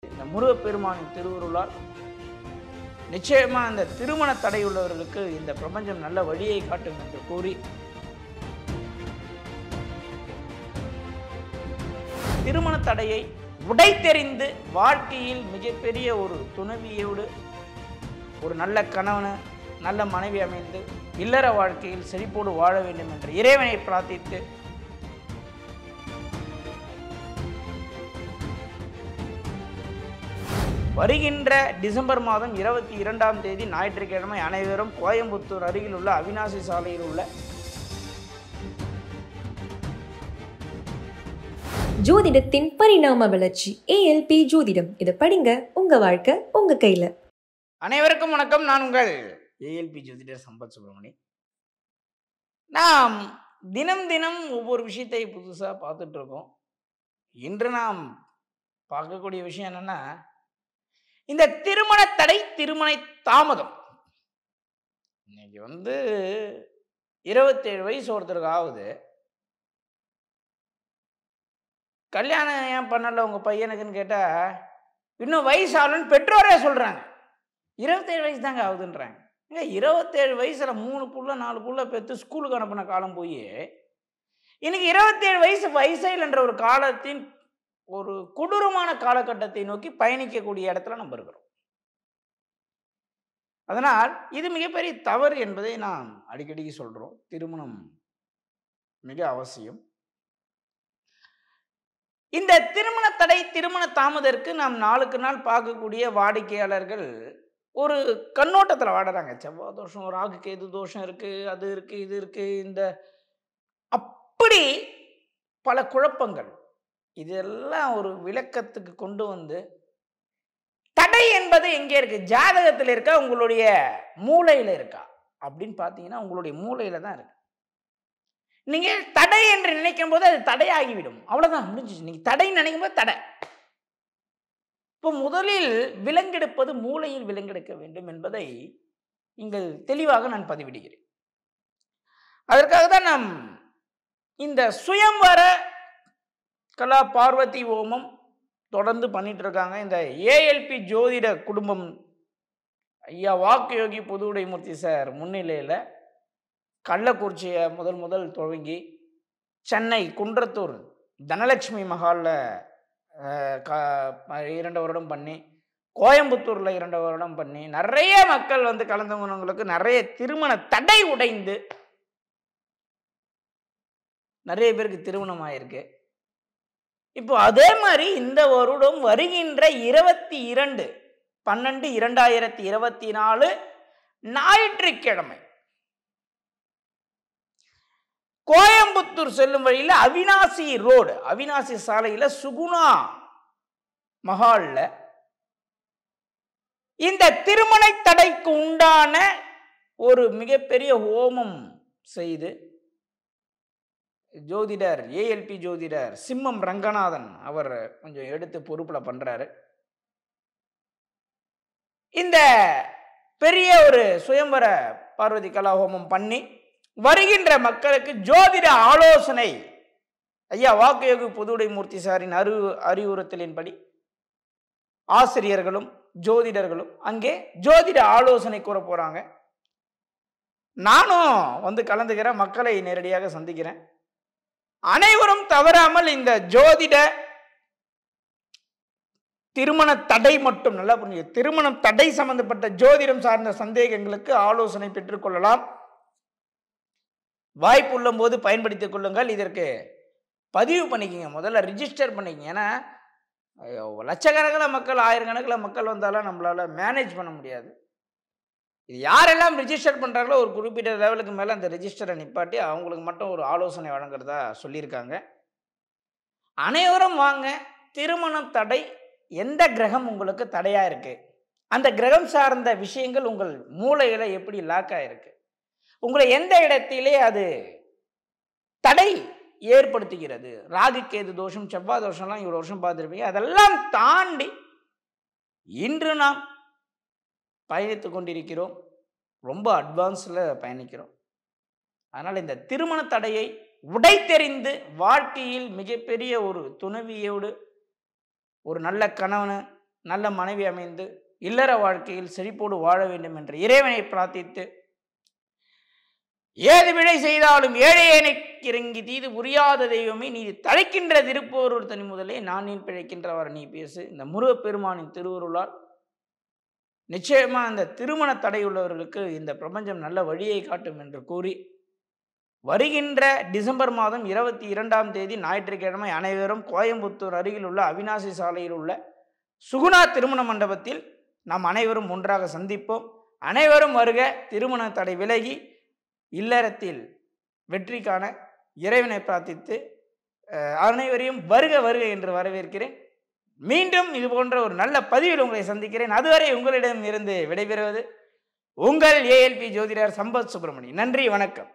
இந்த முருகப்பெருமானின் திருவுருளால் நிச்சயமா அந்த திருமண தடை உள்ளவர்களுக்கு இந்த பிரபஞ்சம் நல்ல வழியை காட்டும் என்று கூறி, திருமண தடையை உடைத்தெறிந்து வாழ்க்கையில் மிகப்பெரிய ஒரு துணைவியோடு ஒரு நல்ல கணவன் நல்ல மனைவி அமைந்து இல்லற வாழ்க்கையில் செழிப்போடு வாழ வேண்டும் என்று இறைவனை பிரார்த்தித்து, வருகின்ற டிசம்பர் மாதம் 22ஆம் தேதி ஞாயிற்றுக்கிழமை அனைவரும் கோயம்புத்தூர் அருகில் உள்ள அவினாசி சாலையில் உள்ள ஜோதிடத்தின் பரிணாம வளர்ச்சி ஏஎல்பி ஜோதிடம். இதை படிங்க, உங்க வாழ்க்கை உங்க கையில. அனைவருக்கும் வணக்கம். நான் உங்கள் ஏஎல்பி ஜோதிடர் சம்பத் சுப்ரமணி. நாம் தினம் தினம் ஒவ்வொரு விஷயத்தை புதுசாக பார்த்துட்டு இருக்கோம். இன்று நாம் பார்க்கக்கூடிய விஷயம் என்னன்னா, இந்த திருமண தடை திருமண தாமதம். இன்னைக்கு 27 வயசு ஒருத்தருக்கு ஆகுது. கல்யாணம் ஏன் பண்ணல உங்க பையனுக்குன்னு கேட்டா, இன்னும் வயசு ஆகலன்னு பெற்றோரே சொல்றாங்க. 27 வயசு தாங்க ஆகுதுன்றாங்க. 27 வயசுல 3 புள்ள 4 புள்ள பெற்று ஸ்கூலுக்கு அனுப்பின காலம் போய் இன்னைக்கு 27 வயசே என்ற ஒரு காலத்தின் ஒரு கொடூரமான காலகட்டத்தை நோக்கி பயணிக்கக்கூடிய இடத்துல நம்ம இருக்கிறோம். அதனால் இது மிகப்பெரிய தவறு என்பதை நாம் அடிக்கடி சொல்றோம். திருமணம் மிக அவசியம். இந்த திருமண தடை திருமண தாமதற்கு நாம் நாளுக்கு நாள் பார்க்கக்கூடிய வாடிக்கையாளர்கள் ஒரு கண்ணோட்டத்தில் வாடுறாங்க. செவ்வாய் தோஷம், ராகு கேது தோஷம் இருக்கு, அது இருக்கு, இது இருக்கு, இந்த அப்படி பல குழப்பங்கள். இதெல்லாம் ஒரு விளக்கத்துக்கு கொண்டு வந்து, தடை என்பது எங்கே இருக்கு? ஜாதகத்தில் இருக்கா, உங்களுடைய மூளையில இருக்கா அப்படின்னு பார்த்தீங்கன்னா உங்களுடைய மூளையில தான் இருக்கு. நீங்க தடை என்று நினைக்கும் போது அது தடையாகிவிடும். அவ்வளவுதான், முடிஞ்சிச்சு. நீங்க தடைன்னு நினைக்கும் போது தடை. இப்போ முதலில் விலங்கெடுப்பது மூளையில் விலங்கெடுக்க வேண்டும் என்பதை இங்கு தெளிவாக நான் பதிவிடுகிறேன். அதற்காக தான் நாம் இந்த சுயம்வர கலா பார்வதி ஹோமம் தொடர்ந்து பண்ணிட்டு இருக்காங்க. இந்த ஏஎல்பி ஜோதிட குடும்பம் ஐயா வாக்கு யோகி புதுவுடைமூர்த்தி சார் முன்னிலையில் கள்ளக்குறிச்சியை முதல் துவங்கி சென்னை குன்றத்தூர் தனலட்சுமி மஹாலில் 2 வருடம் பண்ணி, கோயம்புத்தூரில் 2 வருடம் பண்ணி, நிறைய மக்கள் கலந்தவங்களுக்கு நிறைய திருமண தடை உடைந்து நிறைய பேருக்கு திருமணம் ஆயிருக்கு. இப்போ அதே மாதிரி இந்த வருடம் வருகின்ற 22/12/2024 ஞாயிற்றுக்கிழமை கோயம்புத்தூர் செல்லும் வழியில் அவினாசி ரோடு, அவினாசி சாலையில் சுகுணா மஹால்ல இந்த திருமண தடைக்கு உண்டான ஒரு மிகப்பெரிய ஹோமம் செய்து ஜோதிடர் ஏஎல்பி ஜோதிடர் சிம்மம் ரங்கநாதன் அவர் கொஞ்சம் எடுத்து பொறுப்புல பண்றாரு. இந்த பெரிய ஒரு சுயம்பர பார்வதி கலா ஹோமம் பண்ணி வருகின்ற மக்களுக்கு ஜோதிட ஆலோசனை ஐயா வாக்குயோகி புதுவுடைமூர்த்தி சாரின் அறிவுறுத்தலின்படி ஆசிரியர்களும் ஜோதிடர்களும் அங்கே ஜோதிட ஆலோசனை கூற போறாங்க. நானும் கலந்துக்கிறேன், மக்களை நேரடியாக சந்திக்கிறேன். அனைவரும் தவறாமல் இந்த ஜோதிட திருமண தடை மட்டும் நல்லா புரிஞ்சு, திருமணம் தடை சம்பந்தப்பட்ட ஜோதிடம் சார்ந்த சந்தேகங்களுக்கு ஆலோசனை பெற்றுக்கொள்ளலாம். வாய்ப்பு உள்ளம் போது பயன்படுத்திக் கொள்ளுங்கள். இதற்கு பதிவு பண்ணிக்கங்க, முதல்ல ரிஜிஸ்டர் பண்ணிக்கங்க. ஏன்னா லட்சக்கணக்கில் மக்கள், ஆயிரக்கணக்கில் மக்கள் வந்தாலும் நம்மளால மேனேஜ் பண்ண முடியாது. இது யாரெல்லாம் ரிஜிஸ்டர் பண்ணுறாங்களோ ஒரு குறிப்பிட்ட லெவலுக்கு மேலே அந்த ரிஜிஸ்டரை நிப்பாட்டி அவங்களுக்கு மட்டும் ஒரு ஆலோசனை வழங்குறதா சொல்லியிருக்காங்க. அனைவரும் வாங்க. திருமணம் தடை எந்த கிரகம் உங்களுக்கு தடையாக இருக்கு, அந்த கிரகம் சார்ந்த விஷயங்கள் உங்கள் மூளையில் எப்படி லாக் ஆகிருக்கு, உங்களை எந்த இடத்திலே அது தடை ஏற்படுத்துகிறது, ராகு கேது தோஷம் செவ்வாய் தோஷம்லாம் இவ்வளோ வருஷம் பார்த்துருப்பீங்க, அதெல்லாம் தாண்டி இன்று நாம் பயணித்து கொண்டிருக்கிறோம். ரொம்ப அட்வான்ஸில் பயணிக்கிறோம். அதனால் இந்த திருமண தடையை உடைத்தெறிந்து வாழ்க்கையில் மிகப்பெரிய ஒரு துணைவியோடு ஒரு நல்ல கணவன் நல்ல மனைவி அமைந்து இல்லற வாழ்க்கையில் செழிப்போடு வாழ வேண்டும் என்று இறைவனை பிரார்த்தித்து, ஏது விடை செய்தாலும் ஏழையனை இறங்கி தீது புரியாத தெய்வமே நீ தழைக்கின்ற திருப்போரூர் தனி முதலே நான் பிழைக்கின்றவர் நீ பேசு. இந்த முருகப்பெருமானின் திருவருளால் நிச்சயமா அந்த திருமண தடையுள்ளவர்களுக்கு இந்த பிரபஞ்சம் நல்ல வழியை காட்டும் என்று கூறி, வருகின்ற டிசம்பர் மாதம் 22ஆம் தேதி ஞாயிற்றுக்கிழமை அனைவரும் கோயம்புத்தூர் அருகில் உள்ள அவினாசி சாலையில் உள்ள சுகுணா திருமண மண்டபத்தில் நாம் அனைவரும் ஒன்றாக சந்திப்போம். அனைவரும் வருக. திருமண தடை விலகி இல்லறத்தில் வெற்றி காண இறைவனை பிரார்த்தித்து அனைவரையும் வருக வருக என்று வரவேற்கிறேன். மீண்டும் இது போன்ற ஒரு நல்ல பதிவில் உங்களை சந்திக்கிறேன். அதுவரை உங்களிடம் இருந்து விடைபெறுவது உங்கள் ALP ஜோதிடர் சம்பத் சுப்பிரமணியன். நன்றி, வணக்கம்.